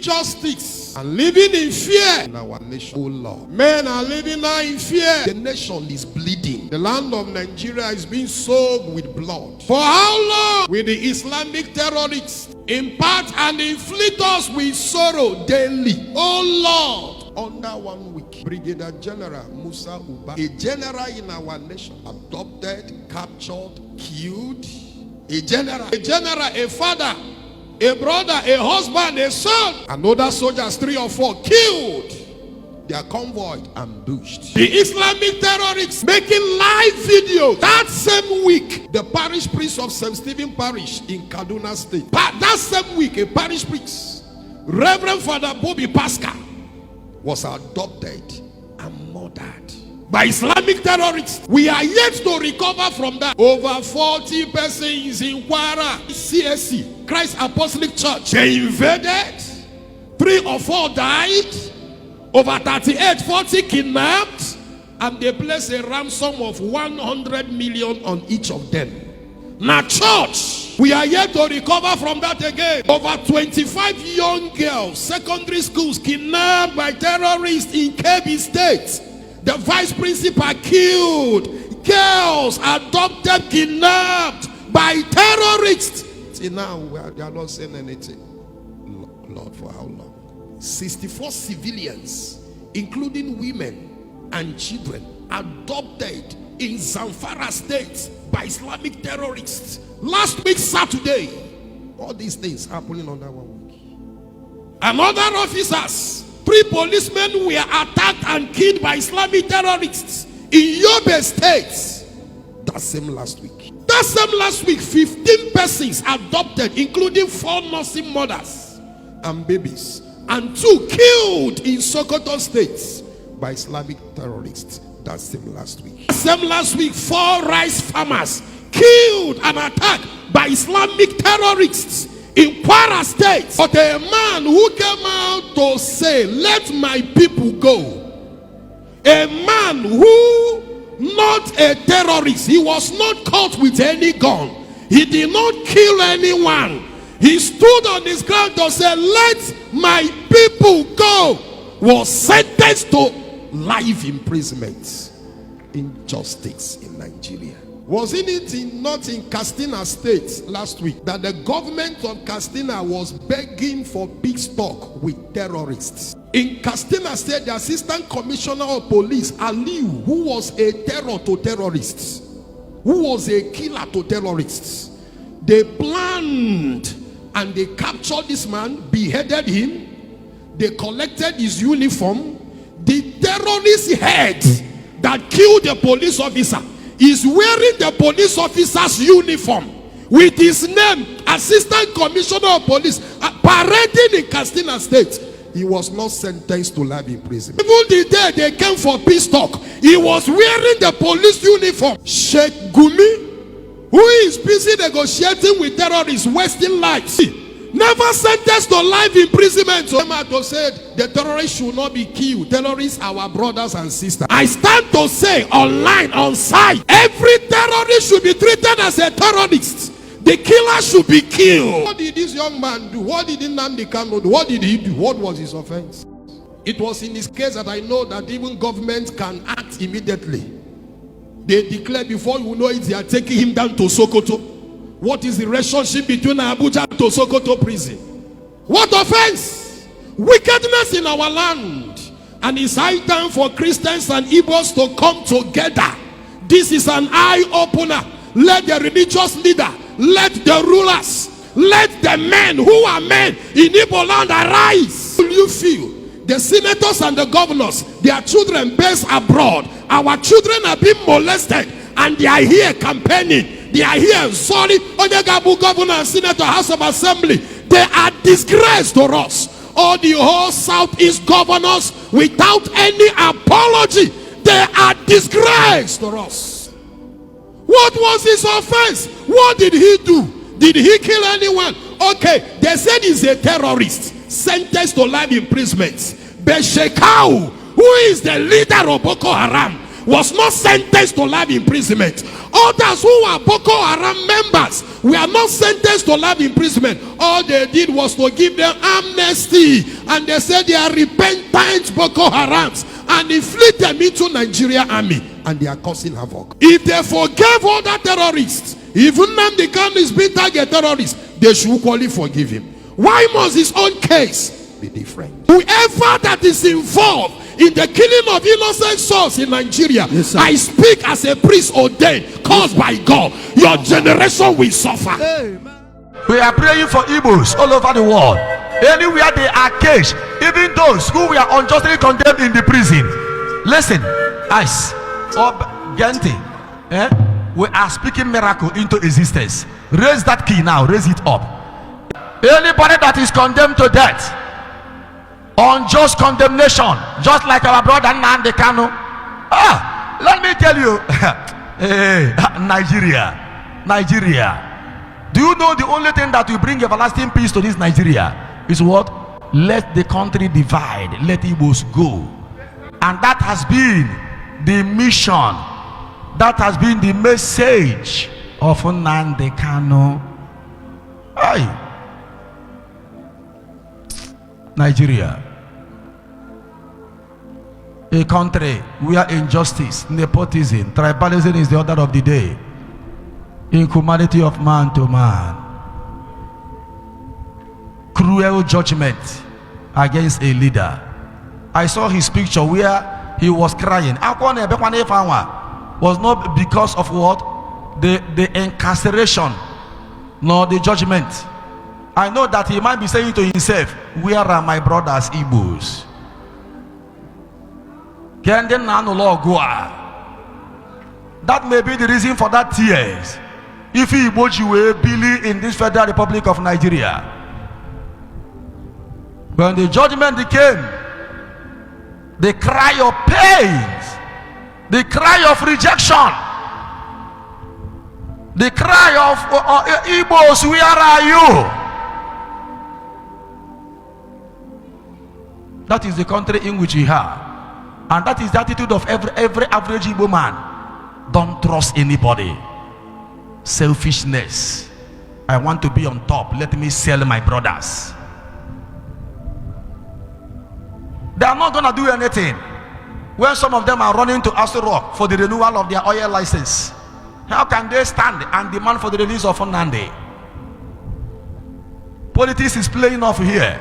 Justice and living in fear in our nation. Oh Lord, men are living now in fear. The nation is bleeding. The land of Nigeria is being soaked with blood. For how long will the Islamic terrorists impart and inflict us with sorrow daily? Oh Lord, under 1 week, Brigadier General Musa Uba, a general in our nation, adopted, captured, killed. A general, a father, a brother, a husband, a son, and other soldiers, 3 or 4, killed. Their convoy ambushed. The Islamic terrorists making live videos. That same week, the parish priest of St. Stephen Parish in Kaduna State. That same week, a parish priest, Reverend Father Bobby Pascal, was adopted and murdered by Islamic terrorists. We are yet to recover from that. Over 40 persons in Kwara, CSC, Christ Apostolic Church, they invaded. 3 or 4 died. Over 38, 40 kidnapped. And they placed a ransom of 100 million on each of them. Now church, we are yet to recover from that again. Over 25 young girls, secondary schools, kidnapped by terrorists in Kebbi State. The vice principal killed. Girls adopted, kidnapped by terrorists. See, now they are not saying anything. Lord, for how long? 64 civilians, including women and children, adopted in Zamfara State by Islamic terrorists. Last week, Saturday, all these things happening under 1 week. And other officers, 3 policemen were attacked and killed by Islamic terrorists in Yobe State. That same last week. 15 persons adopted, including 4 nursing mothers and babies, and 2 killed in Sokoto State by Islamic terrorists. That same last week. 4 rice farmers killed and attacked by Islamic terrorists in Kwara State. But a man who came out to say, let my people go, a man who, not a terrorist, he was not caught with any gun, he did not kill anyone, he stood on his ground to say, let my people go, was sentenced to life imprisonment. Injustice in Nigeria. Wasn't it not in Katsina State last week that the government of Katsina was begging for peace talk with terrorists? In Katsina State, the Assistant Commissioner of Police, Aliu, who was a terror to terrorists, who was a killer to terrorists, they planned and they captured this man, beheaded him, they collected his uniform. The terrorist head that killed the police officer is wearing the police officer's uniform with his name, Assistant Commissioner of Police, parading in Katsina State. He was not sentenced to life in prison. Even the day they came for peace talk, he was wearing the police uniform. Sheikh Gumi, who is busy negotiating with terrorists, wasting lives, never sentenced to life imprisonment. So to say the terrorists should not be killed. Terrorists are our brothers and sisters. I stand to say online, on site, every terrorist should be treated as a terrorist. The killer should be killed. What did this young man do? What did Nnamdi Kanu do? What did he do? What was his offense? It was in this case that I know that even government can act immediately. They declare before you know it, they are taking him down to Sokoto. What is the relationship between Abuja to Sokoto prison? What offense? Wickedness in our land. And it's high time for Christians and Igbos to come together. This is an eye-opener. Let the religious leader, let the rulers, let the men who are men in Igbo land arise. Will you feel? The senators and the governors, their children based abroad, our children are being molested and they are here campaigning. They are here, sorry, Odegabu governor and senator, House of Assembly. They are disgrace to us. All the whole Southeast governors, without any apology, they are disgrace to us. What was his offense? What did he do? Did he kill anyone? Okay, they said he's a terrorist, sentenced to life imprisonment. Beshekau, who is the leader of Boko Haram, was not sentenced to life imprisonment. Others who are Boko Haram members were not sentenced to life imprisonment. All they did was to give them amnesty, and they said they are repentant Boko Harams, and inflict them into Nigeria army, and they are causing havoc. If they forgave all that terrorists, even Nnamdi Kanu is being target terrorists, they should equally forgive him. Why must his own case be different? Whoever that is involved in the killing of innocent souls in Nigeria, yes, I speak as a priest ordained, caused by God, your generation will suffer. We are praying for Igbos all over the world. Anywhere they are caged, even those who were unjustly condemned in the prison. Listen, Ice or Gente, we are speaking miracle into existence. Raise that key now, raise it up. Anybody that is condemned to death, unjust condemnation, just like our brother Nnamdi Kanu. Let me tell you, hey, Nigeria. Do you know the only thing that will bring everlasting peace to this Nigeria is what? Let the country divide, let Igbos go. And that has been the mission, that has been the message of Nnamdi Kanu. Hey, Nigeria, a country where injustice, nepotism, tribalism is the order of the day, inhumanity of man to man, cruel judgment against a leader. I saw his picture where he was crying. Was not because of what? The incarceration, nor the judgment. I know that he might be saying to himself, where are my brothers Igbos? That may be the reason for that tears. If Igbo were believe in this Federal Republic of Nigeria, when the judgment came, the cry of pain, the cry of rejection, the cry of Igbos, where are you? That is the country in which we are, and that is the attitude of every average Igbo man. Don't trust anybody. Selfishness. I want to be on top. Let me sell my brothers. They are not gonna do anything when some of them are running to Aso Rock for the renewal of their oil license. How can they stand and demand for the release of Nnamdi? Politics is playing off here.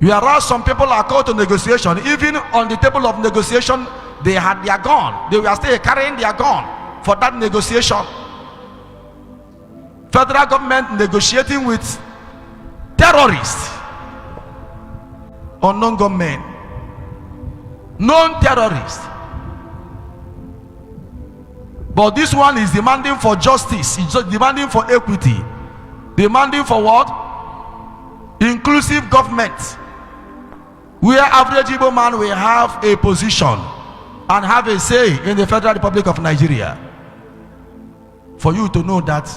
Whereas some people are called to negotiation, even on the table of negotiation, they had their gun. They were still carrying their gun for that negotiation. Federal government negotiating with terrorists, unknown gunmen, known terrorists. But this one is demanding for justice, it's just demanding for equity, demanding for what? Inclusive government, where average Igbo man will have a position and have a say in the Federal Republic of Nigeria. For you to know that,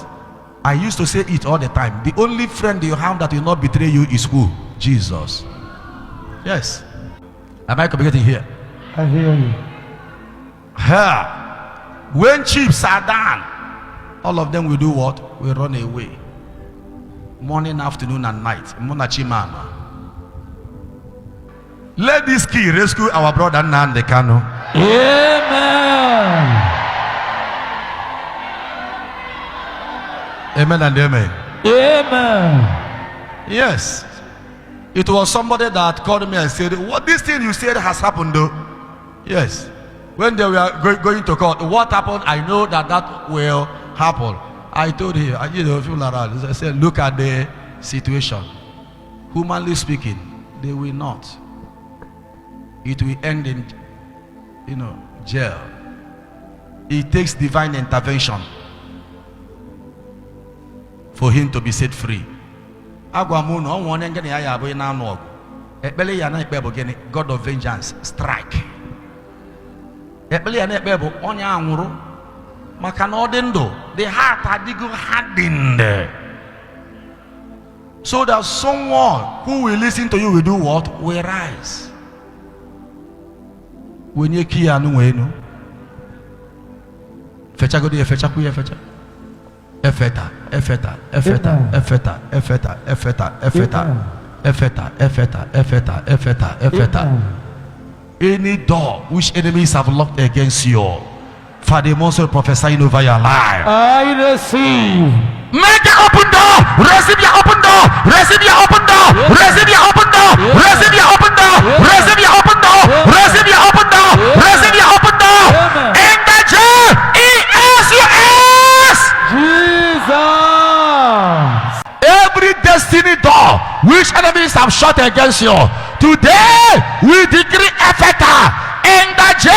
I used to say it all the time, the only friend you have that will not betray you is who? Jesus. Yes. Am I communicating here? I hear you. When chiefs are done, all of them will do what? Will run away. Morning, afternoon, and night. Monachimama. Let this key rescue our brother Nnamdi Kanu. Amen. Amen and amen. Amen. Yes. It was somebody that called me and said, what this thing you said has happened though? Yes. When they were going to court, what happened? I know that will happen. I told him, I said, look at the situation. Humanly speaking, they will not. It will end in, jail. It takes divine intervention for him to be set free. God of vengeance, strike. The heart hardened, so that someone who will listen to you will do what? Will rise. When you Fecha go there, fecha kuye fecha. Efeta. Any door which enemies have locked against you, Father Moses prophesying over your life. I receive. Make an open door. Receive your open door. Receive your open door. Receive your open door. Receive your open door. Receive your open door. Receive your open door. Receive your open door. In the J-E-S-U-S. Jesus. Every destiny door which enemies have shut against you, today we decree effect in the J